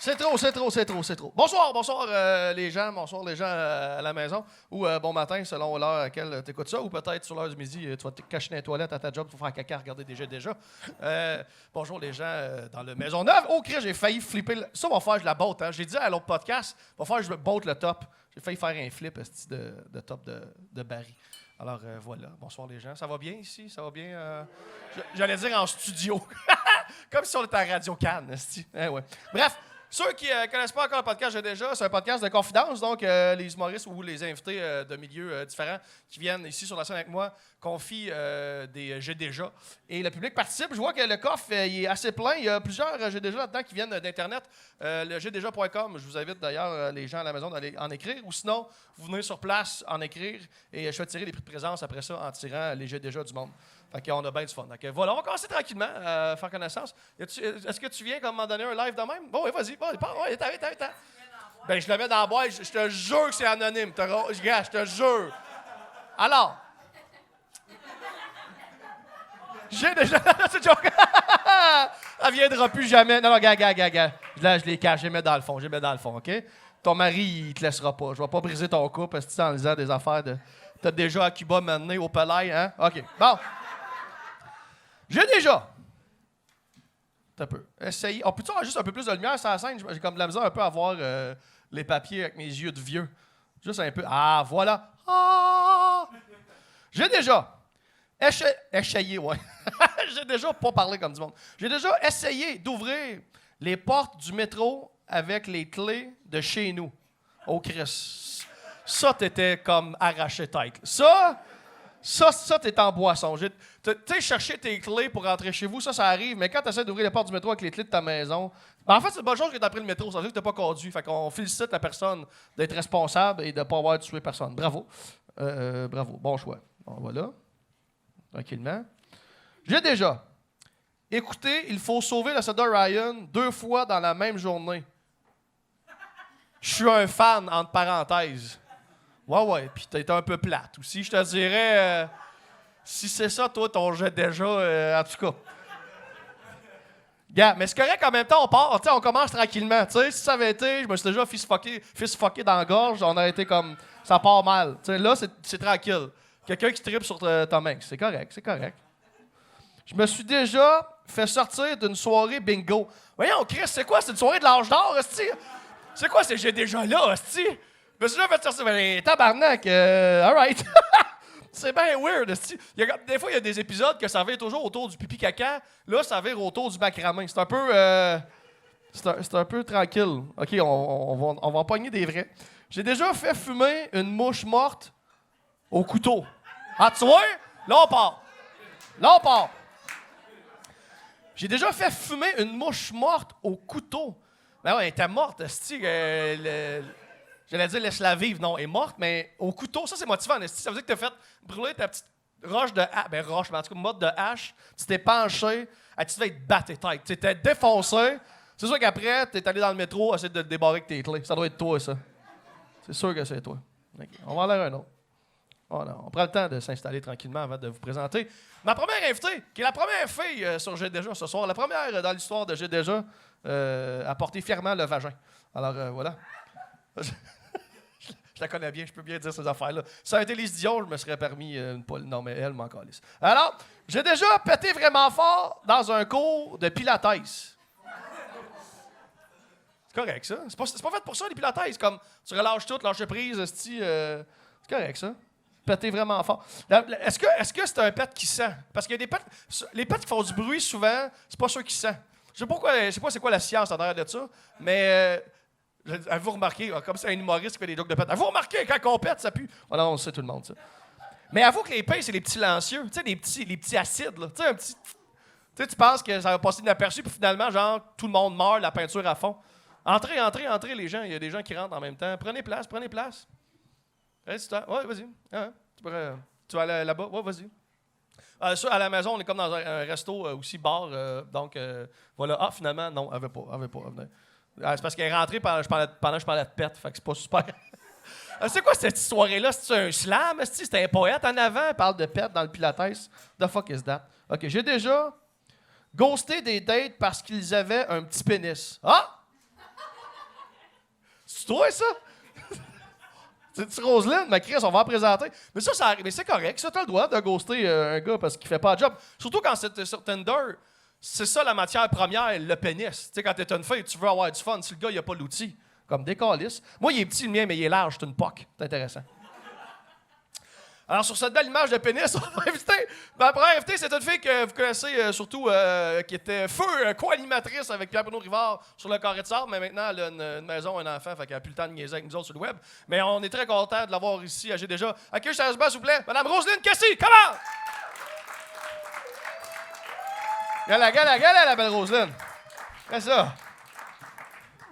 C'est trop. Bonsoir les gens à la maison. Ou bon matin, selon l'heure à laquelle tu écoutes ça. Ou peut-être sur l'heure du midi, tu vas te cacher dans les toilettes à ta job pour faire caca, regarder déjà. Bonjour les gens dans le Maisonneuve. Oh, Chris, j'ai failli flipper. Ça va faire, je la botte. Hein. J'ai dit à l'autre podcast, va faire, je botte le top. J'ai failli faire un flip de top de Barry. Alors voilà, bonsoir les gens. Ça va bien ici? Ça va bien? J'allais dire en studio. Comme si on était à Radio Cannes. Ouais. Bref, ceux qui ne connaissent pas encore le podcast J'ai déjà, c'est un podcast de confidence. Donc, les humoristes ou les invités de milieux différents qui viennent ici sur la scène avec moi confient des J'ai déjà. Et le public participe. Je vois que le coffre il est assez plein. Il y a plusieurs J'ai déjà là-dedans qui viennent d'Internet. Le GDeja.com. Je vous invite d'ailleurs les gens à la maison d'aller en écrire. Ou sinon, vous venez sur place en écrire. Et je vais tirer les prix de présence après ça en tirant les J'ai déjà du monde. Fait qu'on a bien du fun. Donc, voilà, on va commencer tranquillement à faire connaissance. Est-ce que tu viens comme m'en donner un live de même? Bon, oui, vas-y. Attends. Ben, je le mets dans la boîte. Je te jure que c'est anonyme. Je te jure. Alors. J'ai déjà... C'est joke. Elle viendra plus jamais. Non, gars. Là, je les cache. Je les mets dans le fond, OK? Ton mari, il te laissera pas. Je vais pas briser ton couple parce que tu es en lisant des affaires de... T'as déjà à Cuba maintenant, au Palais, hein? OK. Bon. J'ai déjà. T'as peu. Essayé. On peut-tu avoir juste un peu plus de lumière sur la scène? J'ai comme de la misère un peu à voir les papiers avec mes yeux de vieux. Juste un peu. Ah, voilà. Ah! J'ai déjà. Essayé, ouais. J'ai déjà pas parlé comme du monde. J'ai déjà essayé d'ouvrir les portes du métro avec les clés de chez nous. Oh, Chris. Ça, t'étais comme arraché tête. Ça, t'es en boisson. Tu sais, chercher tes clés pour rentrer chez vous, ça arrive, mais quand tu essaies d'ouvrir les portes du métro avec les clés de ta maison... Ben, en fait, c'est une bonne chose que tu as pris le métro, ça veut dire que tu n'as pas conduit. Fait qu'on félicite la personne d'être responsable et de ne pas avoir tué personne. Bravo. Bravo. Bon choix. Bon, voilà. Tranquillement. J'ai déjà écouté Il faut sauver le soldat Ryan 2 fois dans la même journée. Je suis un fan, entre parenthèses. Ouais, puis t'es un peu plate aussi, je te dirais. Si c'est ça, toi, ton J'ai déjà, en tout cas. Gars, mais c'est correct, en même temps, on part, on commence tranquillement. T'sais, si ça avait été, je me suis déjà fist-fucké dans la gorge, on aurait été comme, ça part mal. T'sais, là, c'est tranquille. Quelqu'un qui tripe sur Tom Hanks, c'est correct. Je me suis déjà fait sortir d'une soirée bingo. Voyons, Chris, c'est quoi? C'est une soirée de l'âge d'or, hostie? C'est quoi, J'ai déjà là, hostie? Je me suis déjà fait sortir. Ben, tabarnak, alright. C'est bien weird. Des fois, il y a des épisodes que ça vire toujours autour du pipi-caca. Là, ça vire autour du macramé. C'est un peu... c'est un peu tranquille. OK, on va en pogner des vrais. J'ai déjà fait fumer une mouche morte au couteau. Ah, tu vois? Là, on part. J'ai déjà fait fumer une mouche morte au couteau. Ben ouais, elle était morte, j'allais dire laisse-la vivre. Non, elle est morte, mais au couteau, ça c'est motivant. Ça veut dire que tu as fait brûler ta petite roche de hache. Ben roche, mais en tout cas, mode de hache. Tu t'es penché. Tu devais être battu tête. Tu t'es défoncé. C'est sûr qu'après, tu es allé dans le métro essayer de te débarrer avec tes clés. Ça doit être toi, ça. C'est sûr que c'est toi. Okay. On va en l'air un autre. Oh non, on prend le temps de s'installer tranquillement avant de vous présenter ma première invitée, qui est la première fille sur J'ai déjà ce soir. La première dans l'histoire de J'ai déjà à porter fièrement le vagin. Alors, voilà. Je la connais bien, je peux bien dire ces affaires-là. Si ça a été les Dion, je me serais permis une poule. Non, mais elle m'en calisse. Alors, j'ai déjà pété vraiment fort dans un cours de pilates. C'est correct, ça. C'est pas fait pour ça, les pilates. Comme, tu relâches tout, lâcher prise, c'est correct, ça. Péter vraiment fort. Est-ce que c'est un pet qui sent? Parce que les pets qui font du bruit, souvent, c'est pas ceux qui sentent. Je sais pas c'est quoi la science en arrière de ça, mais... Avez-vous remarqué, comme c'est un humoriste qui fait des jokes de pète, avez-vous remarqué quand on pète, ça pue? Oh non, on le sait tout le monde, ça. Mais avoue que les pains, c'est les petits lancieux, tu sais, les petits acides, là. Tu sais, un petit... Tu sais, tu penses que ça va passer inaperçu, puis finalement, genre, tout le monde meurt, la peinture à fond. Entrez, les gens. Il y a des gens qui rentrent en même temps. Prenez place. Ouais, vas-y. Ah, tu vas aller là-bas? Ouais, vas-y. Ça, à la maison, on est comme dans un resto aussi, bar. Donc, voilà. Ah, finalement, non, elle veut pas. C'est parce qu'elle est rentrée pendant que je parlais de pète, fait que c'est pas super. C'est quoi cette soirée-là? C'est un slam? C'était un poète en avant? Elle parle de pète dans le pilates. The fuck is that? OK, j'ai déjà ghosté des dates parce qu'ils avaient un petit pénis. Ah! C'est toi, ça? C'est Roselyne, ma Chris, on va en présenter. Mais ça arrive. Mais c'est correct, ça, t'as le droit de ghoster un gars parce qu'il fait pas de job. Surtout quand c'est sur Tinder, c'est ça la matière première, le pénis. Tu sais, quand t'es une fille, tu veux avoir du fun. Si le gars, il a pas l'outil, comme des calices. Moi, il est petit, le mien, mais il est large, c'est une poque. C'est intéressant. Alors, sur cette belle image de pénis, on va inviter. Ma première invitée, c'est une fille que vous connaissez surtout, qui était feu co-animatrice avec Pierre-Bruno Rivard sur le Carré de Sable, mais maintenant, elle a une maison, un enfant, fait qu'elle n'a plus le temps de niaiser avec nous autres sur le web. Mais on est très content de l'avoir ici. J'ai déjà. Accueille sérieusement, s'il vous plaît, Madame Roselyne Cassie, comment? Gala, la belle Roselyne. Fais ça.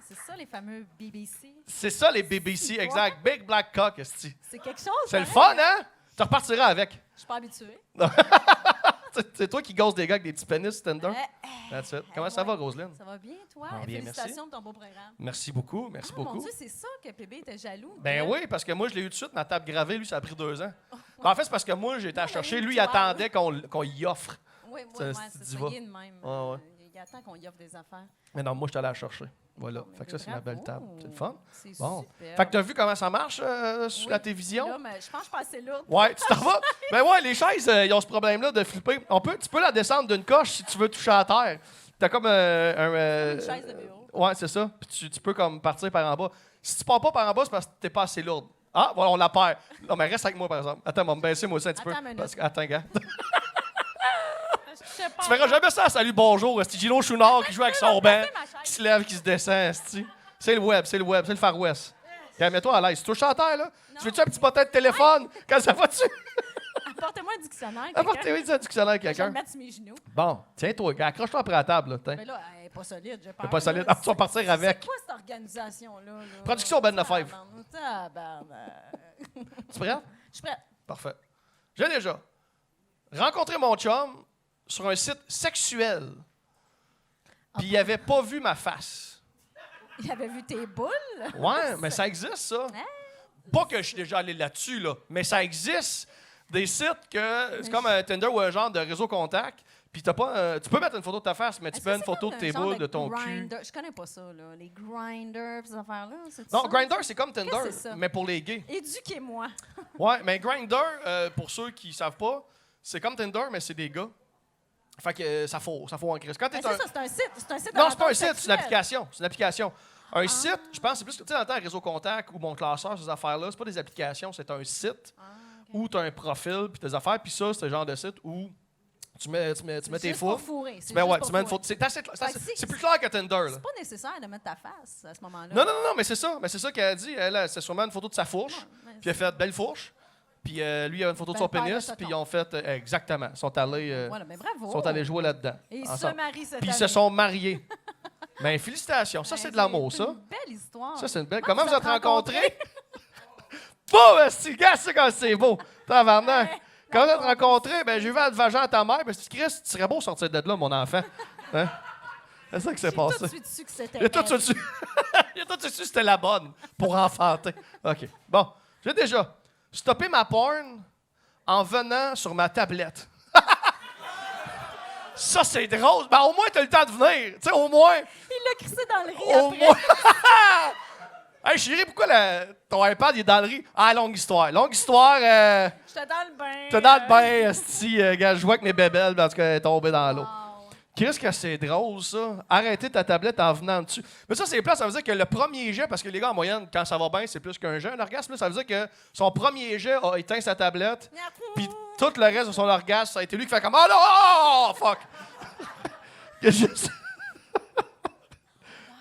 C'est ça, les fameux BBC. C'est ça, les BBC, exact. Big Black Cock, esti. C'est quelque chose. C'est le fun, hein? Tu repartiras avec. Je suis pas habituée. C'est toi qui gosses des gars avec des petits pénis Tinder? That's it. Comment ça va, Roselyne? Ça va bien, toi? Bien, Félicitations merci. pour ton beau programme. Merci beaucoup, merci beaucoup. Mon Dieu, c'est ça que PB était jaloux. Ben oui, parce que moi, je l'ai eu tout de suite, ma table gravée, lui, ça a pris 2 ans. Ben, en fait, c'est parce que moi, j'ai été à chercher, lui, il attendait qu'on y offre. Oui, Ça, c'est c'est ça, diva. il est de même. Ouais. Il attend qu'on y offre des affaires. Mais non, moi, je suis allé la chercher. Voilà. Bon, mais Fait que ça, c'est ma belle table. bravo. C'est le fun. C'est Bon. super. Fait que t'as vu comment ça marche sur la Oui. télévision? Là, mais je pense que je suis pas assez lourde. Ouais, tu t'en vas? Ben ouais, les chaises, ils ont ce problème-là de flipper. Tu peux la descendre d'une coche si tu veux toucher à terre. T'as comme Une chaise de bureau. Ouais, c'est ça. Puis tu peux comme partir par en bas. Si tu pars pas par en bas, c'est parce que t'es pas assez lourde. Ah, voilà, on la perd. Non, mais reste avec moi, par exemple. Attends, on va me baisser moi aussi un petit peu. Attends une minute. Parce que, attends, gars. Je sais pas. Tu verras jamais ça. Salut, bonjour. C'est Gino Chouinard qui joue avec son banc, ma chaise. qui se lève, qui se descend. esti. C'est le web, c'est le Far West. Mets-toi à l'aise. Tu touches à terre, là? Tu veux-tu un petit bottin de téléphone? Quand ça va dessus? Apportez-moi un dictionnaire. Apportez-oui un dictionnaire à Je vais quelqu'un. le mettre sur mes genoux. Bon, tiens-toi, gars, accroche-toi après la table. Là, tiens. Mais là, elle n'est pas solide, j'ai peur. Elle est pas solide. là. Ah, tu vas partir avec. C'est quoi cette organisation-là? Là? Production Ben Lefebvre. Tu prêt? Je suis prête. Parfait. J'ai déjà rencontré mon chum sur un site sexuel. Puis il avait pas vu ma face. Il avait vu tes boules? Ouais, mais ça existe, ça. Pas que je suis déjà allé là-dessus, là, mais ça existe. Des sites que c'est comme un Tinder ou un genre de réseau contact. Puis t'as pas, tu peux mettre une photo de ta face, mais tu peux mettre une photo de tes boules, de ton cul. Je connais pas ça, là. Les grinders, ces affaires-là. Non, ça? Grindr, c'est comme Tinder, Qu'est-ce que c'est ça? mais pour les gays. Éduquez-moi. Ouais, mais Grindr, pour ceux qui savent pas, c'est comme Tinder, mais c'est des gars. Fait que ça faut en crise. Quand t'es C'est un... ça, c'est un site. C'est un site de Non, c'est pas un rencontre site, c'est une sexuelle. application. C'est une application. Un site, je pense, c'est plus que, tu sais, dans le temps, Réseau Contact ou Mon Classeur, ces affaires-là, c'est pas des applications, c'est un site où tu as un profil puis tes affaires. Puis ça, c'est le genre de site où tu mets tes Juste pour fous. fourrer. Tu mets une photo. C'est plus clair que Tinder, là. C'est pas nécessaire de mettre ta face à ce moment-là. Non, mais c'est ça. Mais c'est ça qu'elle a dit. Elle, c'est sûrement une photo de sa fourche. mais Puis elle a fait belle fourche. Puis lui, il a une photo de son Belle paire de pénis. totons. Puis ils ont fait. Exactement. Ils sont allés. Voilà, mais bravo. Sont allés jouer là-dedans. Et ils se ensemble. marient cette Puis ils année. se sont mariés. Ben, félicitations. Ça, c'est de l'amour, ça. C'est une belle histoire. Ça, c'est une belle. Comment Comment vous êtes rencontrés? Beau, esti, gars, c'est quand c'est beau. Tabarnak. Ouais. Comment vous êtes rencontrés? Ben, j'ai vu à vagin à ta mère. Ben, si Chris, tu serais beau sortir de là, mon enfant. Hein? C'est ça qui s'est J'ai tout passé. de suite su que c'était Il a tout de elle. suite su. Il a tout de suite su que c'était la bonne pour enfanter. OK. Bon, j'ai déjà stoppé ma porn en venant sur ma tablette. Ça, c'est drôle. Ben, au moins, t'as le temps de venir. Tu sais, au moins. Il l'a crissé dans le riz Au après. moins. Hey, chérie, pourquoi ton iPad il est dans le riz? Ah, longue histoire. Longue histoire. J'étais dans le bain. T'es dans le bain, esti. Gars, je vois que mes bébelles parce qu'elle est tombée dans l'eau. Wow. Qu'est-ce que c'est drôle, ça? Arrêter ta tablette en venant dessus. Mais ça, c'est plat, ça veut dire que le premier jet, parce que les gars, en moyenne, quand ça va bien, c'est plus qu'un jet. Un orgasme, là, ça veut dire que son premier jet a éteint sa tablette, puis tout le reste de son orgasme, ça a été lui qui fait comme « Oh non! Oh, fuck! » Qu'est-ce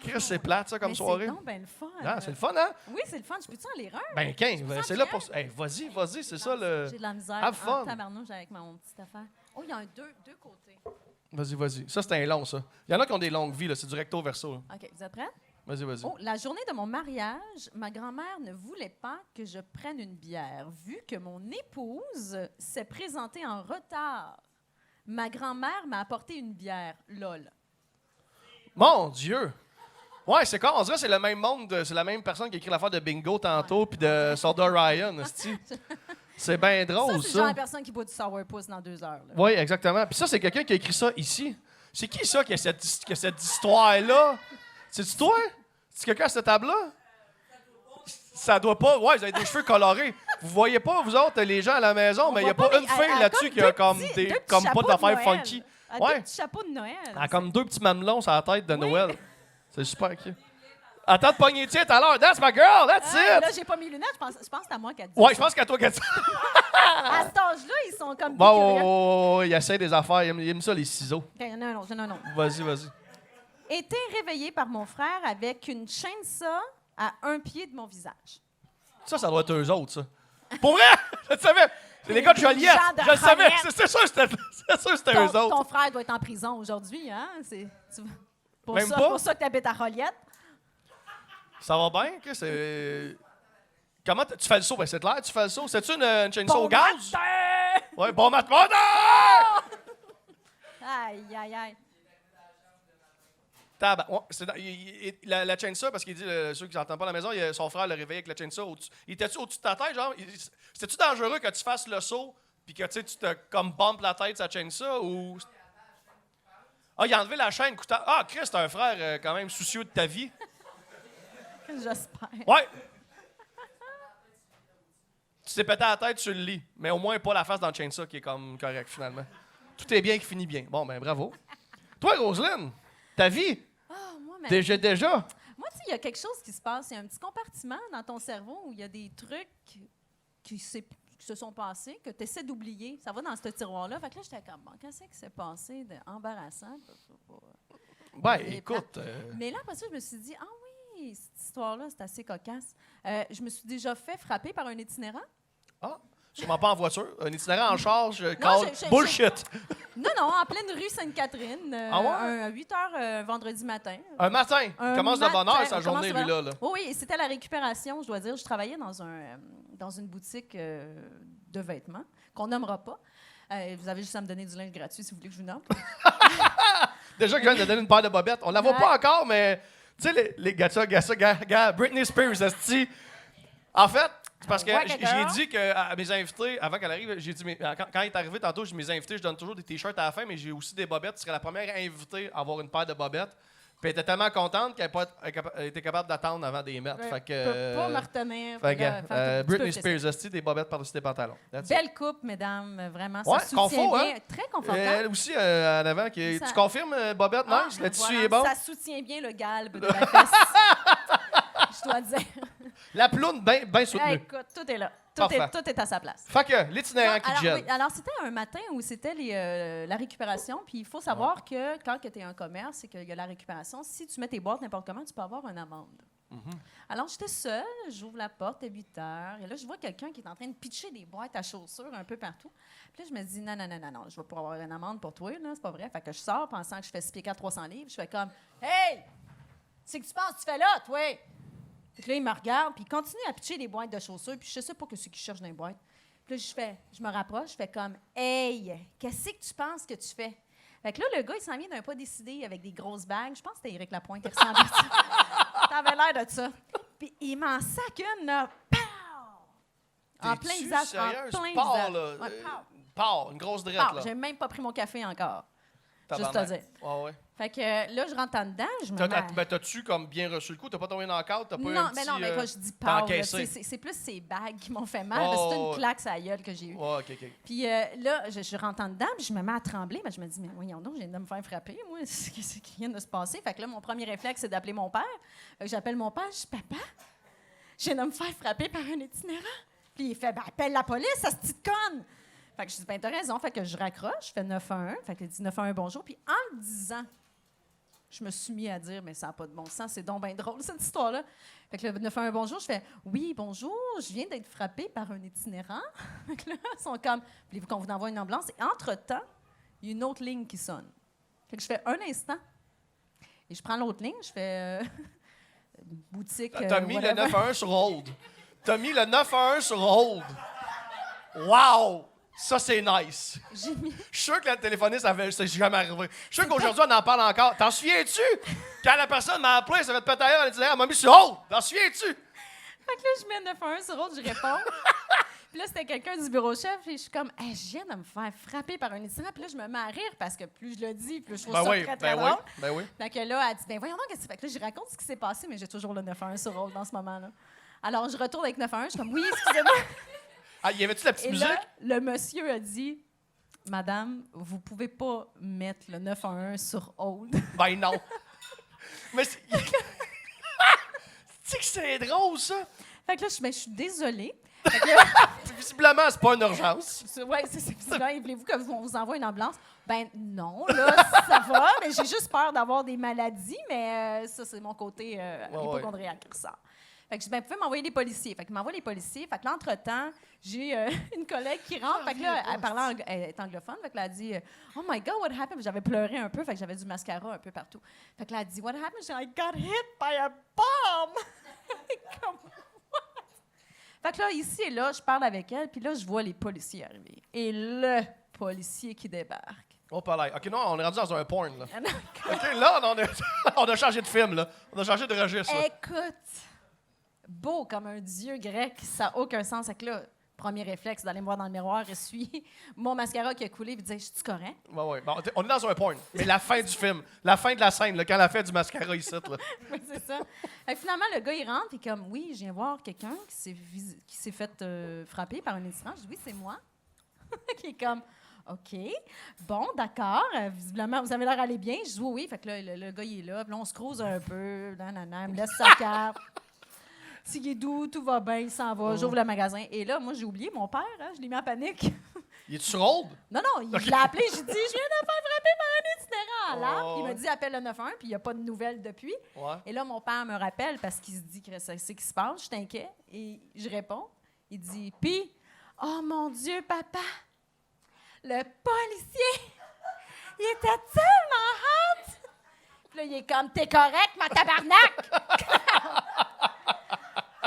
que c'est plate, ça, comme Mais soirée? C'est donc ben le fun. Ah, c'est le fun, hein? Oui, c'est le fun. Je peux-tu en lire un? Ben, 15, Tu te sens c'est là fière? pour... Hey, vas-y, c'est ça, le... J'ai de la misère. Have fun. En tabarnouche avec mon petite affaire. Oh, il y a un deux côtés. Vas-y. Ça, c'est un long, ça. Il y en a qui ont des longues vies, là. C'est du recto verso. Là. OK, vous êtes prêts? Vas-y. Oh, la journée de mon mariage, ma grand-mère ne voulait pas que je prenne une bière, vu que mon épouse s'est présentée en retard. Ma grand-mère m'a apporté une bière. LOL. Mon Dieu! Ouais, c'est quoi? On dirait que c'est le même monde, c'est la même personne qui a écrit l'affaire de Bingo tantôt puis de Soda Ryan, esti. C'est bien drôle, Ça, c'est le genre ça. de personne qui boit du sourpuss dans 2 heures. Là. Oui, exactement. Puis ça, c'est quelqu'un qui a écrit ça ici. C'est qui ça qui a cette histoire-là? C'est-tu toi? C'est quelqu'un à cette table-là? Ça doit pas... Ouais, vous avez des cheveux colorés. Vous voyez pas, vous autres, les gens à la maison, mais il n'y a voit pas pas, une mais fille elle a là-dessus comme qui a deux comme petits- des... deux petits Comme pas chapeaux de d'affaires Noël. funky. Elle a Ouais. deux petits chapeaux de Noël. Elle a comme 2 petits mamelons sur la tête de Noël. C'est super cute. Attends de pogner tiens tout à l'heure. That's my girl, that's Ah, là, it! j'ai pas mes lunettes. Je pense que c'est à moi qu'elle dit Ouais, je ça. pense qu'à toi qu'elle dit. À cet âge-là, ils sont comme Bon, curieux. il essaie des affaires. Il aime ça, les ciseaux. OK, non, non, non. Vas-y. Été réveillé par mon frère avec une chainsaw à 1 pied de mon visage. Ça doit être eux autres, ça. Pour vrai? Je le savais. C'est les gars de Joliette. gens de Je le savais. Joliette. C'est sûr que c'était eux autres. Ton frère doit être en prison aujourd'hui, hein? Pour Même ça, pas? pour ça que tu habites à Joliette. Ça va bien? Que c'est... Comment tu fais le saut? Ben, c'est clair, tu fais le saut. C'est-tu une chainsaw au gaz? Matin! Ouais, bon matin! Aïe. Ouais, la chainsaw, parce qu'il dit, ceux qui n'entendent pas à la maison, son frère l'a réveillé avec la chainsaw au-dessus. Il était-tu au-dessus de ta tête, genre? C'était-tu dangereux que tu fasses le saut puis que tu te comme bumpes la tête sa chainsaw ou... Ah, il a enlevé la chaîne. Écoute, ah, Chris, t'as un frère quand même soucieux de ta vie. J'espère. Ouais. Tu t'es pété la tête sur le lit, mais au moins pas la face dans le chainsaw qui est comme correct finalement. Tout est bien qui finit bien. Bon, ben bravo. Toi, Roselyne, ta vie, Moi, mais... déjà. Moi, tu sais, il y a quelque chose qui se passe. Il y a un petit compartiment dans ton cerveau où il y a des trucs qui se sont passés, que tu essaies d'oublier. Ça va dans ce tiroir-là. Fait que là, j'étais comme, bon, qu'est-ce qui s'est passé d'embarrassant? Ben, Et écoute. Mais là, après ça, je me suis dit, ah oui, cette histoire-là, c'est assez cocasse. Je me suis déjà fait frapper par un itinérant. Ah, sûrement pas en voiture. Un itinérant en charge, j'ai- bullshit. Non, en pleine rue Sainte-Catherine, Ah ouais? à 8 h vendredi matin. Un matin. Il Un commence de bonne heure matin, sa on journée, commence de lui-là. Là. Oui, et c'était la récupération, je dois dire. Je travaillais dans une boutique de vêtements qu'on nommera pas. Vous avez juste à me donner du linge gratuit si vous voulez que je vous nomme. Déjà que je viens de donner une paire de bobettes. On la voit Ouais. pas encore, mais tu sais, les gars, Britney Spears, esti. En fait, c'est parce que Ouais, j'ai girl. dit que à mes invités, avant qu'elle arrive, j'ai dit, quand elle est arrivée tantôt, j'ai mes invités, je donne toujours des t-shirts à la fin, mais j'ai aussi des bobettes. Tu serais la première invitée à avoir une paire de bobettes. Puis elle était tellement contente qu'elle était capable d'attendre avant de les mettre. Fait que, Je peux pas me retenir. fait que, Là, fait que tu Britney peux faire Spears, esti, des bobettes par-dessus des pantalons. That's it. Belle coupe, mesdames, vraiment. Ouais, Ça soutient confort, bien. hein? Très confortable. Elle aussi, en avant. Ça- Tu confirmes, bobette, Ah, nice? Le tissu voilà, est bon? Ça soutient bien le galbe de la fesse. Je dois dire. La ploune, bien soutenue. Écoute, tout est là. Parfait. Tout est à sa place. Fait que, l'itinérant qui te alors, gêne. oui, alors, c'était un matin où c'était la récupération. Puis il faut savoir que quand tu es un commerce et qu'il y a la récupération, si tu mets tes boîtes n'importe comment, tu peux avoir une amende. Alors, j'étais seule, j'ouvre la porte à 8 heures, et là, je vois quelqu'un qui est en train de pitcher des boîtes à chaussures un peu partout. Puis là, je me dis, non, je vais pas avoir une amende pour toi, là, c'est pas vrai. Fait que je sors pensant que je fais 6 pieds 4, 300 livres. Je fais comme, hey, c'est que tu penses que tu fais là, toi? Fait que là, il me regarde, puis il continue à pitcher des boîtes de chaussures, puis je sais pas que c'est qu'il cherche dans les boîtes. Puis là, je me rapproche, je fais comme, hey, qu'est-ce que tu penses que tu fais? Fait que là, le gars, il s'en vient d'un pas décidé avec des grosses bagues. Je pense que c'était Éric Lapointe qui ressemblait à ça. T'avais l'air de ça. Puis il m'en sac une, là. Pow! En plein T'es-tu visage. sérieuse? En plein Pars, visage. là. Ouais, pow! Pars, une grosse drette, Pow! là. J'ai même pas pris mon café encore. Juste Tabarnak. à dire. Ouais. Fait que là, je rentre en dedans, je me mets... Ben, t'as-tu comme bien reçu le coup? T'as pas tombé dans le cadre? T'as pas eu Non, un petit... mais non, mais quand je dis t'as pow, là, encaissé. c'est plus ces bagues qui m'ont fait mal. Oh, parce que c'est une ouais. claque sur la gueule que j'ai eue. Ouais, OK. Puis là, je rentre en dedans, puis je me mets à trembler. Mais je me dis, mais voyons donc, je viens de me faire frapper, moi. Qu'est-ce qui vient de se passer? Fait que là, mon premier réflexe, c'est d'appeler mon père. Fait que j'appelle mon père, je dis, papa, je viens de me faire frapper par un itinérant. Puis il fait, ben, appelle la police, cette petite conne. Fait que je dis, ben, t'as raison. Fait que je raccroche, je fais 911. Fait qu'il dit 911 bonjour. Puis en le disant, je me suis mis à dire, mais ça n'a pas de bon sens, c'est donc bien drôle, cette histoire-là. Fait que le 911 bonjour, je fais, oui, bonjour, je viens d'être frappée par un itinérant. Fait que là, ils sont comme, voulez-vous qu'on vous envoie une ambulance? Et entre-temps, il y a une autre ligne qui sonne. Fait que je fais un instant. Et je prends l'autre ligne, je fais boutique. T'as mis le whatever. 911 sur hold. T'as mis le 911 sur hold. Wow! Ça, c'est nice. J'ai mis... Je suis sûr que la téléphoniste, c'est jamais arrivé. Je suis sûr qu'aujourd'hui, on en parle encore. T'en souviens-tu? Quand la personne m'a appelé, ça va te péter ailleurs, elle m'a mis sur hold. T'en souviens-tu? Fait que là, je mets 911 sur autre, je réponds. Puis là, c'était quelqu'un du bureau chef, et je suis comme, hey, je viens de me faire frapper par un itinérant. Puis là, je me mets à rire parce que plus je le dis, plus je trouve ça très, très drôle. Ben oui. Fait que là, elle dit, ben voyons donc, qu'est-ce que... Fait que là, je raconte ce qui s'est passé, mais j'ai toujours le 911 sur rôle dans ce moment-là. Alors, je retourne avec 911. Je suis comme, oui, excusez-moi. Ah, y avait-tu la petite Et musique? là, le monsieur a dit, Madame, vous pouvez pas mettre le 911 sur hold. Ben non. Mais c'est... Tu sais que c'est drôle, ça? Fait que là, je suis désolée. Visiblement, c'est pas une urgence. Oui, c'est bizarre. Voulez-vous que vous envoie une ambulance? Ben non, là, ça va, mais j'ai juste peur d'avoir des maladies, mais ça, c'est mon côté hypochondriaque qui ressort. Fait que je dis, ben, vous pouvez m'envoyer les policiers. Fait qu'il m'envoie les policiers. Fait que là, entre-temps, j'ai une collègue qui rentre. Fait que là, elle est anglophone. Fait que là, elle dit, oh my God, what happened? J'avais pleuré un peu. Fait que j'avais du mascara un peu partout. Fait que là, elle dit, what happened? J'ai dit, I got hit by a bomb. Comme, what? Fait que là, ici et là, je parle avec elle. Puis là, je vois les policiers arriver. Et le policier qui débarque. Oh, pas là. OK, non, on est rendu dans un porn, là. Ah non, OK, là, on a changé de film, là. On a changé de registre, là. écoute, beau comme un dieu grec, ça n'a aucun sens. Fait que là, premier réflexe, d'aller me voir dans le miroir, essuyer mon mascara qui a coulé, puis dire, je suis correct? Ouais. Bon, on est dans un porn. Mais la fin du film, la fin de la scène, là, quand elle a fait du mascara ici, là. Oui, c'est ça. Fait que finalement, le gars, il rentre, puis comme, oui, je viens voir quelqu'un qui s'est fait frapper par un itinérant. Je dis, oui, c'est moi. Qui est comme, OK, bon, d'accord, visiblement, vous avez l'air d'aller bien. Je dis, oui. Fait que là, le gars, il est là, puis là, on se croise un peu, il me laisse sa carte. Tigidou, tout va bien, il s'en va, j'ouvre le magasin. Et là, moi, j'ai oublié mon père, hein, je l'ai mis en panique. Il est sur hold? Non, il l'a appelé, j'ai dit, je viens de me faire frapper par un itinérant à l'arbre. Il m'a dit, appelle le 911, puis il n'y a pas de nouvelles depuis. Ouais. Et là, mon père me rappelle parce qu'il se dit que c'est ce qui se passe, je suis inquiet. Et je réponds, il dit, puis, oh mon Dieu, papa, le policier, il était tellement hot! Puis là, il est comme, t'es correct, ma tabarnak!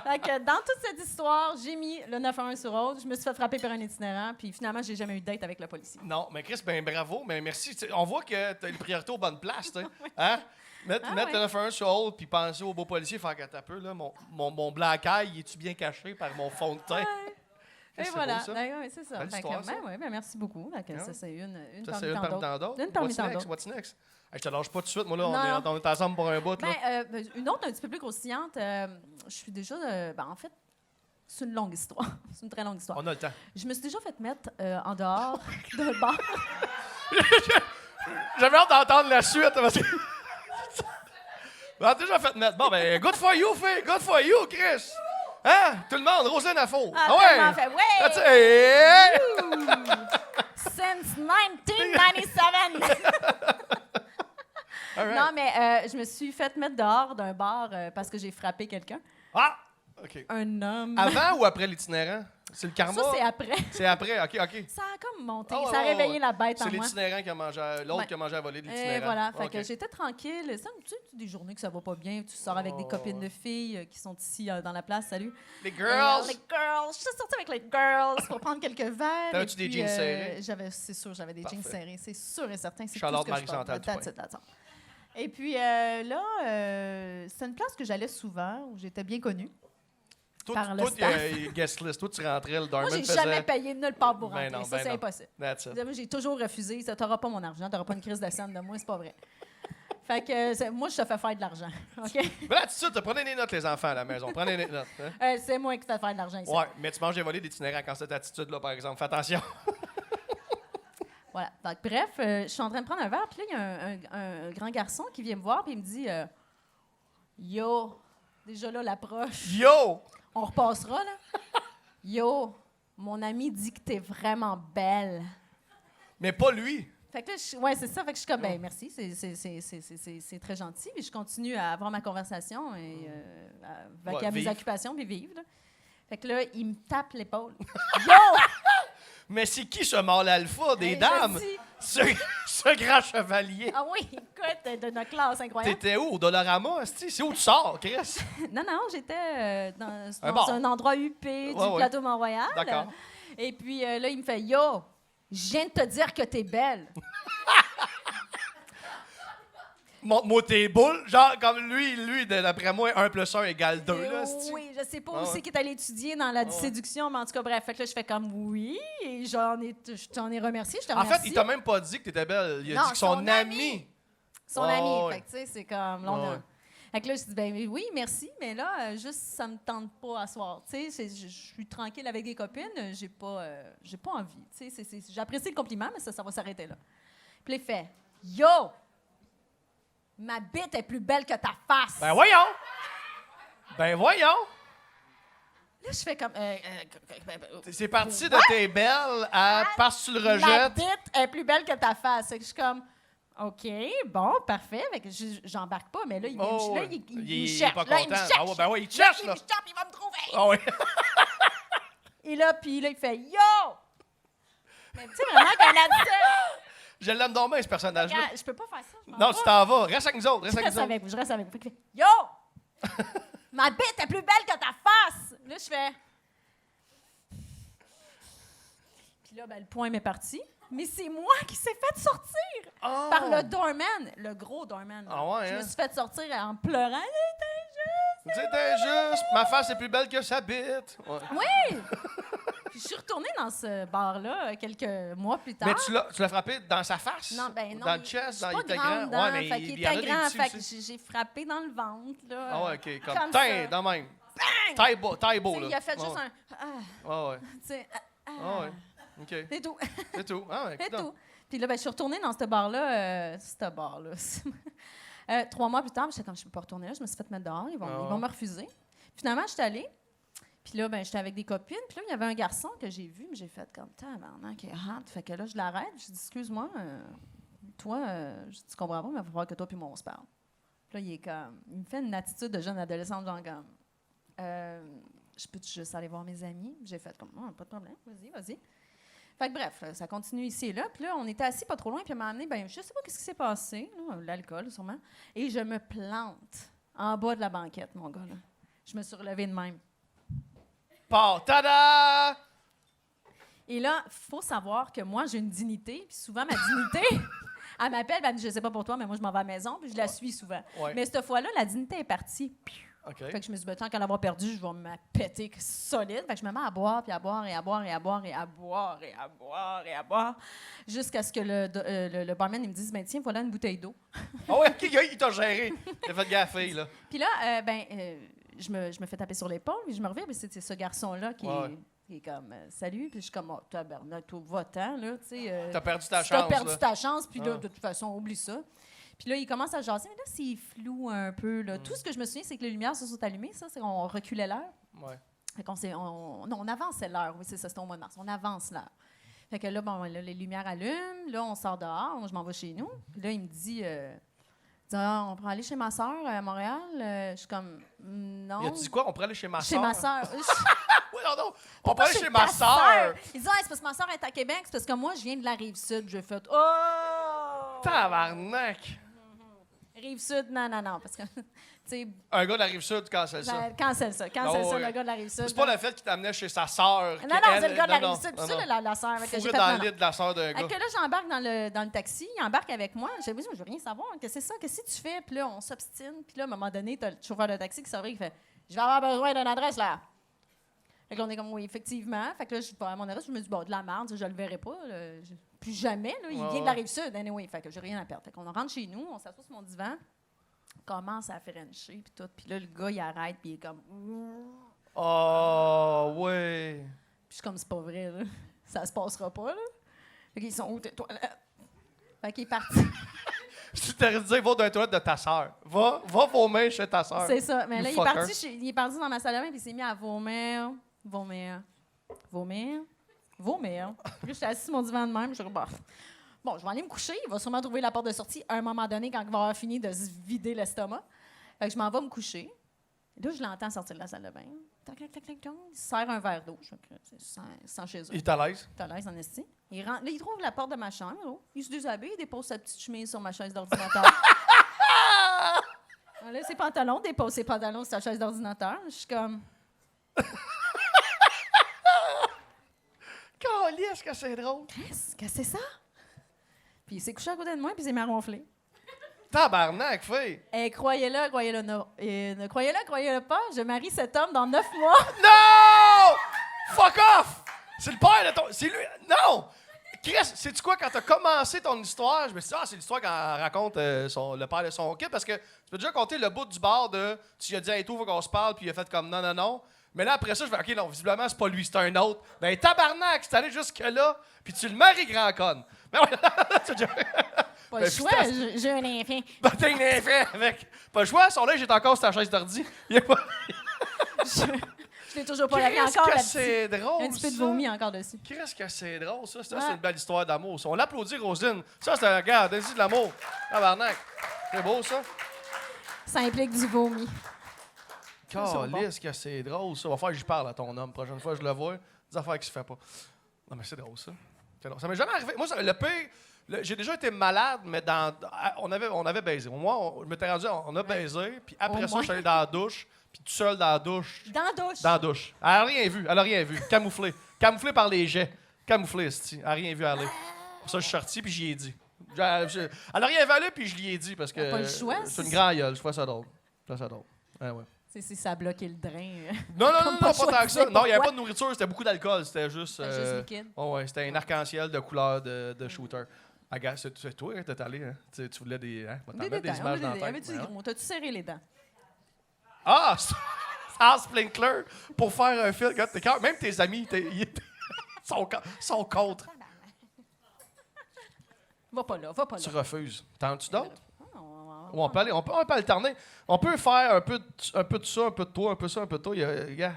Fait que dans toute cette histoire, j'ai mis le 911 sur hold, je me suis fait frapper par un itinérant, puis finalement, j'ai jamais eu de date avec le policier. Non, mais Chris, ben bravo, mais merci. T'sais, on voit que tu as les priorités aux bonnes places, tu sais. Hein? Mettre le 911 sur hold, puis penser au beau policier, faire qu'à un peu, là, mon black eye, il est-tu bien caché par mon fond de teint? Et C'est voilà, beau, ça. ouais, c'est ça. Belle Fait que, histoire, ça. merci beaucoup. Fait que ça, c'est une Ça, parmi c'est une tant parmi d'autres. tant d'autres. Une parmi What's tant next? d'autres. What's next? Hey, je te lâche pas tout de suite, moi, là, Non. on est ensemble pour un bout, là. Une autre un petit peu plus croustillante, je suis déjà, en fait, c'est une longue histoire. C'est une très longue histoire. On a le temps. Je me suis déjà fait mettre en dehors d'un bar. J'avais hâte d'entendre la suite, parce que... On a déjà fait mettre. Bon, ben, good for you, fille. Good for you, Chris. Hein? Tout le monde, Roselyne à faux. Tellement fait, ouais! That's it. Since 1997! All right. Non, mais je me suis fait mettre dehors d'un bar parce que j'ai frappé quelqu'un. Ah! OK. Un homme. Avant ou après l'itinérant? C'est le karma? Ça, c'est après. C'est après, OK. Ça a comme monté. Ah, ouais, ça a ouais, réveillé ouais. la bête en C'est moi. l'itinérant qui a mangé, l'autre Ouais. qui a mangé à voler de Et l'itinérant. voilà, fait OK. que j'étais tranquille. Ça, tu sais, des journées que ça va pas bien, tu sors avec des copines de filles qui sont ici dans la place, salut. Les girls! Les girls! Je suis sortie avec les girls pour prendre quelques verres. T'avais-tu et des puis, jeans serrés? C'est sûr, j'avais des jeans Parfait. serrés. C'est sûr et certain. C'est Charlotte tout ce que je porte. Marie-Chantal That's Toupin. it, that's all. Et puis là, c'est une place que j'allais souvent, où j'étais bien connue. Toi, par le toi, staff. guest list. Toi, tu rentrais, le Moi, Dorman j'ai faisait... jamais payé nulle part pour Ben rentrer. non, Ça, ben c'est non. impossible. That's it. Moi, j'ai toujours refusé. Tu n'auras pas mon argent, tu n'auras pas une crise de scène de moi, c'est pas vrai. Fait que moi, je te fais faire de l'argent. OK? Mais là, tout de suite, prenez des notes, les enfants, à la maison. Prenez des notes. Hein? C'est moi qui te fais faire de l'argent ici. Ouais, mais tu manges des volets d'itinérants quand cette attitude-là, par exemple. Fais attention. Voilà. Donc, bref, je suis en train de prendre un verre, puis là, il y a un grand garçon qui vient me voir, puis il me dit Yo, déjà là, l'approche. Yo! On repassera, là. Yo, mon ami dit que t'es vraiment belle. Mais pas lui. Fait que là, ouais, c'est ça. Fait que je suis comme, ben merci, c'est très gentil. Puis je continue à avoir ma conversation et à vaquer à mes vivre. occupations, puis vivre. Là. Fait que là, il me tape l'épaule. Yo! Mais c'est qui ce mâle alpha des Hey, je dames? dis- Ce grand chevalier. Ah oui, écoute, de notre classe incroyable. T'étais où? Au Dollarama, esti? C'est où tu sors, Chris? Non, j'étais dans bar. un endroit huppé du Ouais. plateau Mont-Royal. D'accord. Et puis là, il me fait Yo, je viens de te dire que t'es belle. Montre-moi tes boules. Genre, comme lui, d'après moi, 1 + 1 égale 2, là, esti? Oui, je sais pas Ah où ouais. c'est qu'il est allé étudier dans la séduction, mais en tout cas, bref. Fait que là, je fais comme oui, et je t'en ai remercié, je te En remercie. fait, il t'a même pas dit que t'étais belle. Il a Non, dit que son son ami. Son Oh, ami. ouais. Fait que, tu sais, c'est comme... là, on a- Ouais. Fait que là, je dis, ben oui, merci, mais là, juste, ça me tente pas à soir. Tu sais, je suis tranquille avec des copines, j'ai pas envie. Tu sais, j'apprécie le compliment, mais ça va s'arrêter là. Puis là, il fait, yo, ma bite est plus belle que ta face. Ben voyons! Ben voyons! Là, je fais comme, C'est parti de t'es belle à parce que tu le ma rejettes. bite est plus belle que ta face. Fait que je suis comme, OK, bon, parfait. Fait que j'embarque pas, mais là, il, Oh, là, ouais. il me est cherche. pas Là, content. il me cherche. Ah ouais, ben ouais, il te cherche, là. Il me cherche, il va me trouver. Ah ouais. Et là, puis là, il fait Yo! Mais tu sais, vraiment, qu'un adulte. Je l'aime donc bien, ce personnage-là. Je peux pas faire ça. Je m'en Non, vais. tu t'en vas. Reste avec nous autres. Je reste avec vous, je reste avec vous. Fait qu'il fait Yo! Ma bite est plus belle que ta face! Là, je fais. Puis là, ben, le point m'est parti. Mais c'est moi qui s'est fait sortir Oh. par le doorman, le gros doorman. là. Ah ouais, Je me hein? suis fait sortir en pleurant. C'était juste, ma face est plus belle que sa bite. Ouais. Oui! Puis je suis retournée dans ce bar-là quelques mois plus tard. Mais tu l'as frappé dans sa face? Non, ben non. Dans le chest, je suis il pas était grande, grand. hein, Ouais, mais fait il qu'il y en a était des grand, petits fait que aussi. j'ai frappé dans le ventre, là. Ah ouais, OK. Comme Comme teint, ça. dans le même. Bang! Taille beau, Tu sais, là. il a fait Ouais, juste ouais. un... Ouais, ouais. tu sais, Ah ouais. OK. C'est tout. C'est tout. Ah ouais, C'est écoute. tout. Puis là, ben, je suis retournée dans ce bar-là. 3 mois plus tard, j'étais comme, je peux pas retourner là. Je me suis fait mettre dehors. Ils vont me refuser. Finalement, je suis allée. Puis là, ben, j'étais avec des copines. Puis là, il y avait un garçon que j'ai vu, mais j'ai fait comme, tabarnak, qui est hot. Fait que là, je l'arrête. Je dis, excuse-moi, toi, tu comprends pas, mais il va falloir que toi puis moi, on se parle. Puis là, il est comme, il me fait une attitude de jeune adolescente, genre comme, je peux juste aller voir mes amis? J'ai fait comme, pas de problème, vas-y. Fait que bref, ça continue ici et là. Puis là, on était assis pas trop loin, puis elle m'a amené, ben, je sais pas qu'est-ce qui s'est passé, là, l'alcool sûrement, et je me plante en bas de la banquette, mon gars, là. Je me suis relevée de même. Part. Tada! Et là, il faut savoir que moi, j'ai une dignité, puis souvent, ma dignité, elle m'appelle, ben, je sais pas pour toi, mais moi, je m'en vais à la maison, puis je la suis souvent. Ouais. Mais cette fois-là, la dignité est partie. OK. Fait que je me suis dit, tant qu'à l'avoir perdu, je vais me péter solide. Fait que je me mets à boire, puis à boire, et à boire, et à boire, et à boire, et à boire, et à boire, jusqu'à ce que le barman il me dise, ben tiens, voilà une bouteille d'eau. Ah ouais, il t'a géré. Il a fait gaffer, là. Puis là, je me fais taper sur l'épaule, puis je me reviens, puis c'est ce garçon-là qui est comme, salut, puis je suis comme, oh, tabarnak, tout va-t'en, là, tu sais. T'as perdu ta si t'as chance, perdu là. ta chance, puis là, de toute façon, oublie ça. Puis là, il commence à jaser, mais là, c'est flou un peu, là. Tout ce que je me souviens, c'est que les lumières se sont allumées, ça, c'est qu'on reculait l'heure. Ouais. Fait qu'on on avançait l'heure, oui, c'est ça, c'était au mois de mars. On avance l'heure. Fait que là, bon, là, les lumières allument, là, on sort dehors, je m'en vais chez nous. Puis là, il me dit, on pourrait aller chez ma soeur à Montréal. Je suis comme, non. Il a dit quoi? On pourrait aller chez ma Chez soeur? ma soeur. Oui, non. On pourrait aller chez ma ta soeur. Il dit, c'est parce que ma soeur est à Québec, c'est parce que moi, je viens de la Rive-Sud. J'ai fait, oh! Tabarnak. Rive-Sud, non, parce que, tu sais, Un gars de la Rive-Sud, cancelle ça. cancelle ça, ouais. le gars de la Rive-Sud. C'est pas le fait qu'il t'amenait chez sa sœur. Non, c'est le gars de la Rive-Sud. Puis ça, la sœur avec que j'ai Fourré fait, dans non, le lit de la sœur d'un gars. Fait que là, j'embarque dans le taxi, il embarque avec moi. J'ai dit, je veux rien savoir. Qu'est-ce que c'est ça? Qu'est-ce que tu fais? Puis là, on s'obstine. Puis là, à un moment donné, t'as le chauffeur de taxi qui s'ouvre et qui fait, je vais avoir besoin d'une adresse, là. Fait que là, on est comme, oui, effectivement. Fait que là, je vais à mon adresse, je me dis, bon, de la merde, je le verrai pas. Là, plus jamais, là. Il vient de la Rive-Sud, anyway. Fait que j'ai rien à perdre. Fait qu'on rentre chez nous, on s'assoit sur mon divan, commence à frencher, puis tout. Puis là, le gars, il arrête, puis il est comme, Oh, ouais. Puis je suis comme, c'est pas vrai, là. Ça se passera pas, là. Fait qu'ils sont où tes toilettes? Fait qu'il est parti. Si t'aurais dit, va dans les toilettes de ta sœur. Va vomir chez ta sœur. C'est ça. Mais You là, fucker. il est parti dans ma salle de bain, puis il s'est mis à vomir. Puis là, j'étais assise sur mon divan de même, je suis comme, bon, je vais aller me coucher. Il va sûrement trouver la porte de sortie à un moment donné quand il va avoir fini de se vider l'estomac. Fait que je m'en vais me coucher. Et là, je l'entends sortir de la salle de bain. Tac, tac, tac, tac, tac. Il se sert un verre d'eau. Je fais que c'est sans chez eux. Il est à l'aise. T'es à l'aise en esti. Il rentre, là, il trouve la porte de ma chambre. Oh. Il se déshabille, il dépose sa petite chemise sur ma chaise d'ordinateur. Là, ses pantalons, dépose ses pantalons sur sa chaise d'ordinateur. Je suis comme... Calisse que c'est drôle. Qu'est-ce que c'est ça? Puis il s'est couché à côté de moi, puis il s'est mis à ronfler. Tabarnak, fille. Et croyez-le, croyez-le non. Et ne croyez-le pas, je marie cet homme dans 9 mois. Non! Fuck off! C'est le père de ton... C'est lui... Non! Chris, sais-tu quoi, quand t'as commencé ton histoire, je me suis dit, c'est l'histoire quand elle raconte le père de son kid, parce que tu peux déjà compter le bout du bar de tu lui as dit, hey, tout, faut qu'on se parle, puis il a fait comme non, non, non. Mais là, après ça, je fais, OK, non, visiblement, c'est pas lui, c'est un autre. Ben, tabarnak, c'est allé jusque-là, puis tu le maries, grand con. Ben, ouais, c'est déjà. Pas le choix, j'ai un enfant. Ben, t'as un enfant avec. Pas le choix, son linge est encore sur ta chaise d'ordi. Il est pas. Je l'ai toujours pas lavé encore. Qu'est-ce que c'est drôle, un petit peu de vomi encore dessus. Qu'est-ce que c'est drôle, ça? Ça, c'est une belle histoire d'amour. On l'applaudit, Roselyne. Ça, c'est un gars, donne-y de l'amour. Tabarnak. C'est beau, ça? Ça implique du vomi. Calisse, que c'est drôle, ça. Va falloir que j'y parle à ton homme. Prochaine fois que je le vois, des affaires qui se fait pas. Non, mais c'est drôle, ça. C'est drôle. Ça m'est jamais arrivé. Moi, le pire, j'ai déjà été malade, mais on avait baisé. Moi, je m'étais rendu, on a baisé, puis après ça, je suis allé dans la douche, puis tout seul dans la douche. Dans la douche? Dans la douche. Elle a rien vu. Camouflé. Camouflé par les jets. Camouflé, c'ti. Elle a rien vu aller. Pour ça, je suis sorti, puis j'y ai dit. Elle a rien vu aller, puis je lui ai dit, parce que pas le choix, c'est une grande gueule. Je fais ça drôle. Ouais. C'est si ça a bloqué le drain. Non, pas choix tant de que ça. dire Non, il n'y avait pourquoi. pas de nourriture, c'était beaucoup d'alcool. C'était juste. C'était juste liquide. Ouais, c'était un arc-en-ciel de couleur de shooter. Regarde, c'est toi, hein, t'es allé, hein? Tu voulais des. Hein? T'en mettre des images dans la tête. Avais-tu des gros? T'as-tu serré les dents? Ah! Ah, Splinkler! Pour faire un film. Regarde, même tes amis, sont contre. Va pas là. Tu refuses. T'en as-tu d'autres? Oh, Ou on peut alterner. On peut faire un peu de ça, un peu de toi, un peu ça, un peu de toi. Regarde.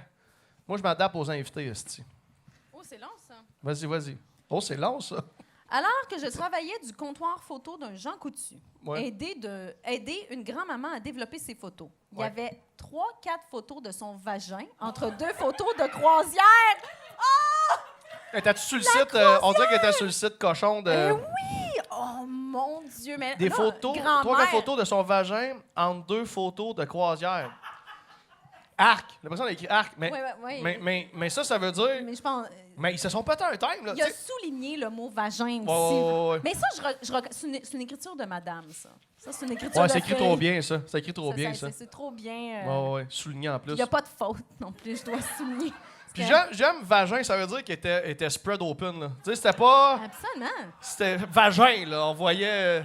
Moi, je m'adapte aux invités, esti. Oh, c'est long, ça. Vas-y. Oh, c'est long, ça. Alors que je travaillais du comptoir photo d'un Jean Coutu, Ouais. aider une grand-maman à développer ses photos. Il y Ouais. avait 3-4 photos de son vagin entre 2 photos de croisière. Étais-tu sur le site? On dirait qu'elle était sur le site cochon de. Eh oui! Oh mon Dieu! Mais Des là, photos, grand-mère, 3-4 photos de son vagin entre 2 photos de croisière. Arc. L'impression d'écrire arc. Mais ça veut dire. Mais je pense. Mais ils se sont pété un time, là. Il a t'sais. souligné le mot vagin aussi. Ouais. Mais ça, c'est une écriture de madame, ça. Ça, c'est une écriture Ouais, de c'est écrit fille. trop bien, ça. C'est écrit trop bien, ça. C'est trop bien. Ouais. Souligné en plus. Il n'y a pas de faute non plus, je dois souligner. Puis j'aime vagin, ça veut dire qu'il était spread open, là. Tu sais, c'était pas. Absolument. C'était vagin, là. On voyait.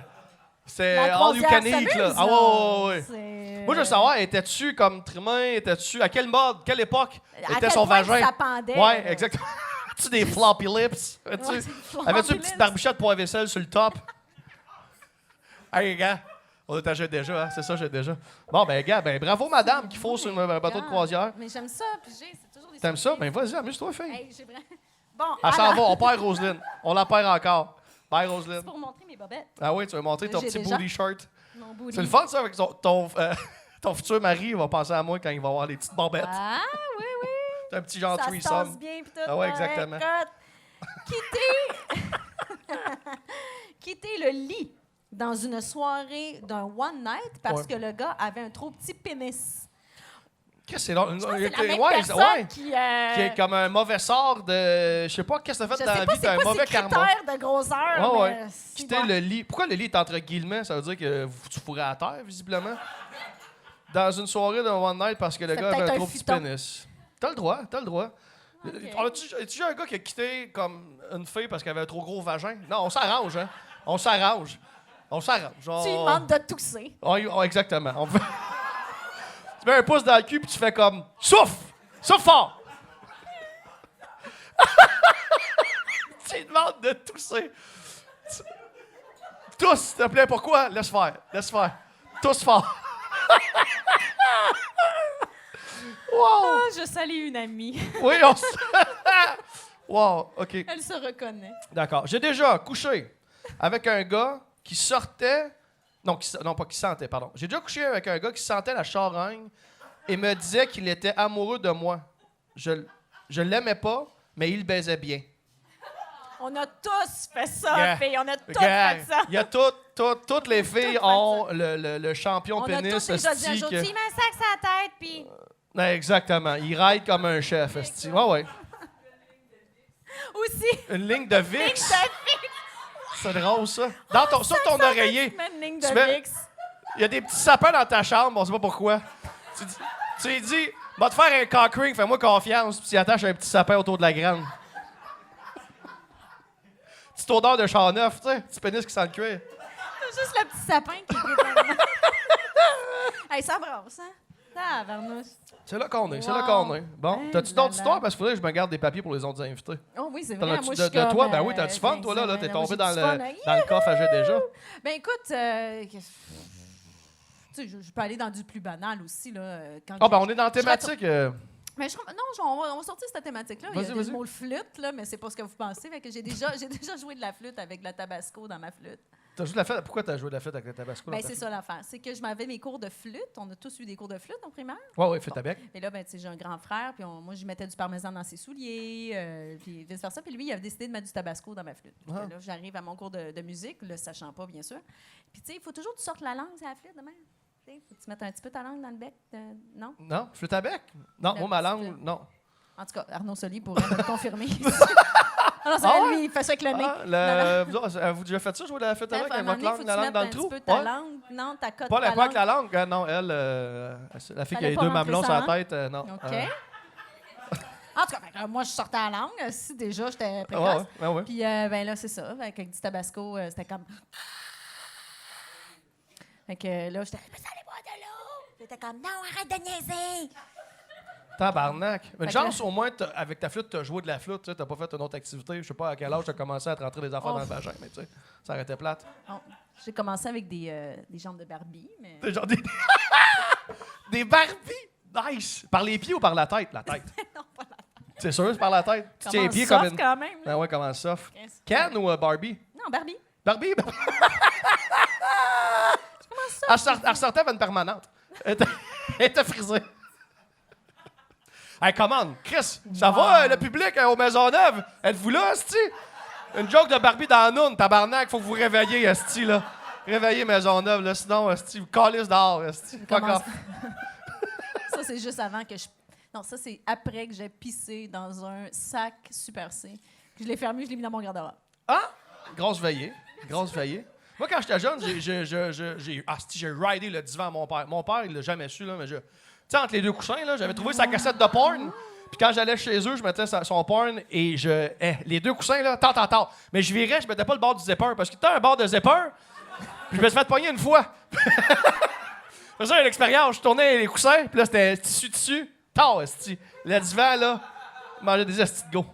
C'était La all you can croisière eat, là. s'amuse, Ah ouais. C'est- Moi, je veux savoir, étais-tu comme trimé? Étais-tu. À quelle mode? Quelle époque À était quel son point vagin? ça pendait. Ouais, exactement. As-tu des floppy lips? Ouais, c'est floppy Avais-tu une petite lips. barbichette pour la vaisselle sur le top? Hey, gars, on est déjà, hein? C'est ça, j'ai déjà. Bon, ben, gars, bravo, madame, qu'il faut sur un bateau de croisière. Mais j'aime ça, puis c'est toujours des T'aimes ça? surprises. Ben, vas-y, amuse-toi, fille. Hey, j'ai vraiment... Bon, Elle s'en alors, va, on perd Roselyne. On la perd encore. Bye, Roselyne. c'est pour montrer mes bobettes. Ah oui, tu vas montrer ton J'ai petit déjà. booty shirt. Mon booty. C'est le fun, ça, avec ton futur mari. Il va penser à moi quand il va avoir les petites bombettes. Ah, oui. C'est un petit genre Ça se passe threesome. bien, pis tout. Ah ouais, exactement. Écoute, quitter le lit dans une soirée d'un one night parce Ouais. que le gars avait un trop petit pénis. Qu'est-ce que c'est là? Je pense que c'est la même Ouais, personne ouais. qui... Qui est comme un mauvais sort de. Je sais pas qu'est-ce que t'as je fait dans sais la pas vie, c'est t'as un quoi mauvais ces karma. critères de grosseur, Ouais, mais... Quitter le lit. Pourquoi le lit est entre guillemets? Ça veut dire que tu fourrais à terre, visiblement. Dans une soirée d'un one night parce que le C'est gars avait peut-être un un trop petit futon. pénis. T'as le droit. Ok. As-tu déjà un gars qui a quitté comme une fille parce qu'elle avait un trop gros vagin? Non, on s'arrange, hein? On s'arrange. Genre... Tu lui demandes de tousser. Exactement. Tu mets un pouce dans le cul puis tu fais comme souffle! Souffle fort! Tu lui demandes de tousser. Tousse, s'il te plaît, pourquoi? Laisse faire. Tousse fort. Wow! Ah, je salue une amie. Oui, Wow, OK. Elle se reconnaît. D'accord. J'ai déjà couché avec un gars qui sortait... Non, pas qui sentait, pardon. J'ai déjà couché avec un gars qui sentait la charogne et me disait qu'il était amoureux de moi. Je l'aimais pas, mais il baisait bien. On a tous fait ça, Yeah. filles. On a tous Regarde, fait ça. il y a toutes les filles toutes ont le champion On a pénis. tous déjà dit un esti, jour, que- tu y mets un sac sur la tête, puis... Ouais, exactement. Il ride comme un chef. esti. Ouais. Aussi, Une ligne de VIX. ça fait C'est drôle, ça. Sur ton oreiller. tu mets une ligne de Tu mets- VIX. Il y a des petits sapins dans ta chambre, on sait pas pourquoi. Tu lui dis, va te faire un cock ring, fais-moi confiance, puis tu y attaches un petit sapin autour de la graine. Tu petite odeur de char neuf, tu sais. Petit pénis qui sent le cuir. C'est juste le petit sapin qui est Hey, ça brasse, hein? Tabarnouche. C'est là qu'on est, c'est Wow. là qu'on est. Bon, Hey, t'as-tu là, d'autres là. histoires? Parce qu'il faudrait que je me garde des papiers pour les autres invités. Oh oui, c'est T'en vrai. as-tu Moi, de, je suis de toi? comme, Ben oui, t'as-tu fun, toi, là? T'es tombé dans le coffre à jeu déjà. Ben écoute, tu sais, je peux aller dans du plus banal aussi, là. Quand Ah, ben on est dans la je serais thématique. Mais on va sortir cette thématique-là. Il y a Vas-y. des mots flûte, là, mais c'est pas ce que vous pensez. Fait que j'ai déjà joué de la flûte avec la tabasco dans ma flûte. T'as joué de la flûte? Pourquoi t'as joué de la flûte avec le tabasco? Ben, c'est ça l'affaire. C'est que je m'avais mes cours de flûte. On a tous eu des cours de flûte en primaire. Ouais, flûte à bec. Et là, ben, tu sais, j'ai un grand frère, puis moi, je mettais du parmesan dans ses souliers, puis vice-versa. Puis lui, il avait décidé de mettre du tabasco dans ma flûte. Puis là, j'arrive à mon cours de musique, le sachant pas, bien sûr. Puis, tu sais, il faut toujours que tu sortes la langue sur la flûte, de même. Tu sais, faut que tu mettes un petit peu ta langue dans le bec. Non? Non? Flûte à bec? Non, Le moi, ma petit langue, flûte. non. En tout cas, Arnaud Soli pourrait me le confirmer. Alors, c'est Ah ouais? lui, il fait ça avec le nez. Vous déjà fait ça, jouer de la flûte à bec À un avec moment votre donné, langue, faut que la tu langue mettes dans le un trou? petit peu ta Ouais. langue. Non, ta cote Pas ta avec la langue. langue. Non, elle, la fille qui a Fallait les pas deux rentrer mamelons ça, sur la hein? tête, non. OK. En tout cas, fait que moi, je sortais la langue. Si déjà, j'étais Ouais, précoce. ouais. Puis, ben là, c'est ça. Avec du tabasco, c'était comme... Fait que là, j'étais... Mais ça allait boire de l'eau! J'étais comme, non, arrête de niaiser! Tabarnak. Mais une Fait que chance, au moins, avec ta flûte, t'as joué de la flûte, tu sais, t'as pas fait une autre activité. Je sais pas à quel âge t'as commencé à te rentrer des affaires dans le vagin, mais tu sais, ça aurait été plate. Bon, j'ai commencé avec des jambes de Barbie, mais... C'est genre des... des Barbies! Nice! Par les pieds ou par la tête? La tête. non, pas la C'est sûr, c'est par la tête. Tu tiens les pieds soft comme une... quand même. Là. Ah ouais, comment ça? Yes. Ken ou Barbie? Non, Barbie. Barbie? Elle ressortait avec une permanente. Elle était frisée. Hey, come on, Chris, ça va, le public aux Maisonneuve? Êtes-vous là, esti? Une joke de Barbie dans la noune, tabarnak, faut que vous réveillez, esti, là. Réveillez Maisonneuve, là, sinon, esti, vous calissez dehors, esti. Fuck Comment off. Ça, c'est juste avant que je... Non, ça, c'est après que j'ai pissé dans un sac Super C. Puis je l'ai fermé, je l'ai mis dans mon garde-robe. Ah! Grosse veillée. Grosse veillée. Moi, quand j'étais jeune, j'ai ridé le divan à mon père. Mon père, il l'a jamais su, là, mais tu sais, entre les deux coussins, là, j'avais trouvé sa cassette de porn. Puis quand j'allais chez eux, je mettais son porn et les deux coussins, là, tant. Mais je virais, je mettais pas le bord du zipper parce que t'as un bord de zipper. Puis je me suis fait pogner une fois. C'est ça, une expérience. Je tournais les coussins, puis là, c'était tissu. Tard, esti. Le divan, là, mangeait des estis de go.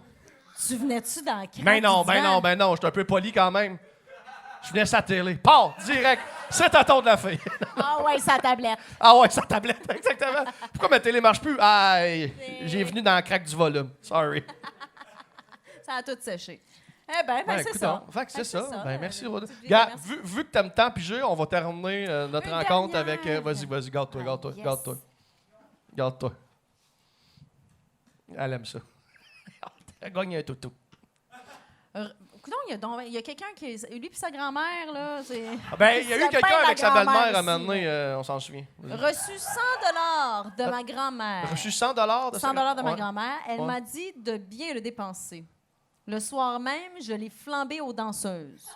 Tu venais-tu dans le crack Ben non, du divan? ben non, j'étais un peu poli quand même. Je venais sa télé. Pars, direct. C'est à tour de la fille. Ah ouais, sa tablette. Ah ouais, sa tablette, exactement. Pourquoi ma télé marche plus? Aïe, j'ai venu dans le crack du volume. Sorry. Ça a tout séché. Eh ben, c'est écoute, ça. Fait que c'est ça. Ben, merci, Rhoda. petite vie, Gars, merci. vu que t'aimes tant piger, on va terminer notre Une rencontre dernière. avec... Vas-y, garde-toi, garde-toi, yes. garde-toi. Garde-toi. Elle aime ça. Elle gagne un toutou. Coudonc, il y a quelqu'un qui est... Lui puis sa grand-mère, là, c'est... Ah ben, il y a eu C'est quelqu'un bien la avec sa belle-mère à un grand-mère moment aussi, donné, on s'en souvient. Vas-y. Reçu 100 de ma grand-mère. Reçu 100 de 100 de ma Ouais. grand-mère. Elle Ouais. m'a dit de bien le dépenser. Le soir même, je l'ai flambé aux danseuses.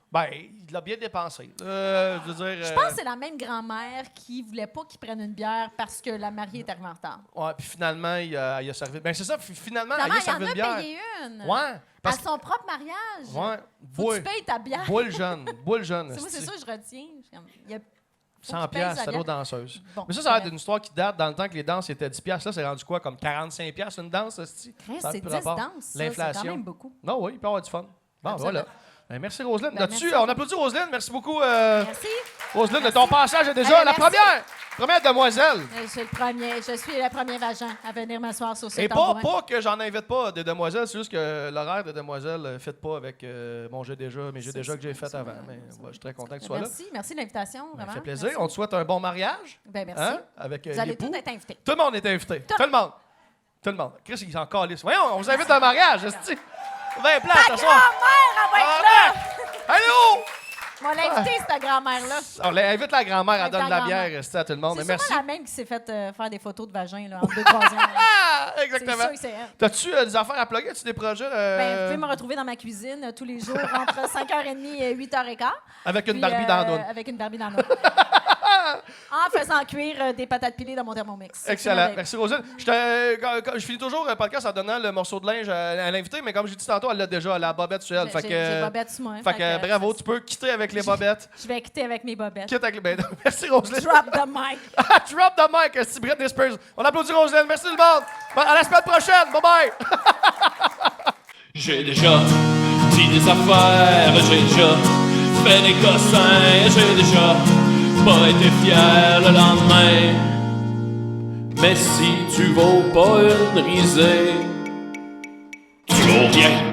Ben, il l'a bien dépensé. Je veux dire... Je pense que c'est la même grand-mère qui voulait pas qu'il prenne une bière parce que la mariée est arrivée en retard. Ouais, puis finalement, il a servi... Ben, c'est ça, finalement, Finalement, il a il en servi a une bière. payé une. Ouais, À parce que... son propre mariage. Ouais, Faut que tu payes ta bière. bois le jeune, bois le jeune. Moi, c'est esti. ça que je retiens. Il y a- faut 100 qu'il paye piastres, sa c'est bière. l'eau danseuse. Bon, Mais ça a l'air bref. d'une histoire qui date dans le temps que les danses étaient 10 piastres. Là, c'est rendu quoi, comme 45 piastres une danse, esti? Chris, Ça a c'est plus 10 rapport. danses. ça, C'est L'inflation. quand même beaucoup. Non, oui, il peut y avoir du fun. Bon, Absolument. voilà. Ben, merci, Roselyne. Ben, Là-dessus, merci. on applaudit Roselyne. Merci beaucoup, Merci. Roselyne, de Merci. ton passage est déjà Allez, la merci. première demoiselle. Je suis le premier vagin à venir m'asseoir sur ce Et pas, tambourin. pas que j'en invite pas des demoiselles, c'est juste que l'horaire des demoiselles ne fit pas avec mon j'ai déjà, mes j'ai C'est déjà ça, que j'ai fait ça, avant. ça, Mais ça. ouais, je suis très content que tu sois là. Merci de l'invitation, Ça vraiment. fait plaisir. Merci. On te souhaite un bon mariage. Ben, merci. Hein, avec Vous allez l'époux. tous être invités. Tout le monde est invité. Tout le monde. Tout le monde. Chris, il s'en calisse. Voyons, on vous invite à un mariage, esti. 20 places ce soir. Grand-mère, elle va être là! Allô? On va l'inviter, cette grand-mère-là. On invite la grand-mère à Avec donner de la la bière grand-mère. esti, à tout le monde. C'est Mais merci. sûrement la même qui s'est fait faire des photos de vagin là, en 2-3 ans. Ah, C'est exactement. sûr que c'est elle. T'as-tu des affaires à plugger? As-tu des projets? Ben, vous pouvez me retrouver dans ma cuisine tous les jours entre 5h30 et 8h15. Avec une Puis, Barbie dans la noune. Avec une Barbie dans la noune. En faisant cuire des patates pilées dans mon Thermomix. Excellent. Merci, Roselyne. Je finis toujours le podcast en donnant le morceau de linge à l'invité, mais comme j'ai dit tantôt, elle l'a déjà, elle a la bobette sur elle. J'ai bobette sur moi. Fait que bravo, tu peux quitter avec les bobettes. Je vais quitter avec mes bobettes. Quitte avec les... Merci, Roselyne. Drop the mic. Drop the mic, c'est Britney Spears. On applaudit Roselyne. Merci tout le monde. À la semaine prochaine. Bye-bye. J'ai déjà dit des affaires, j'ai déjà fait des cossins, j'ai déjà pas été fier le lendemain. Mais si tu vaux pas une risée, tu vaux rien.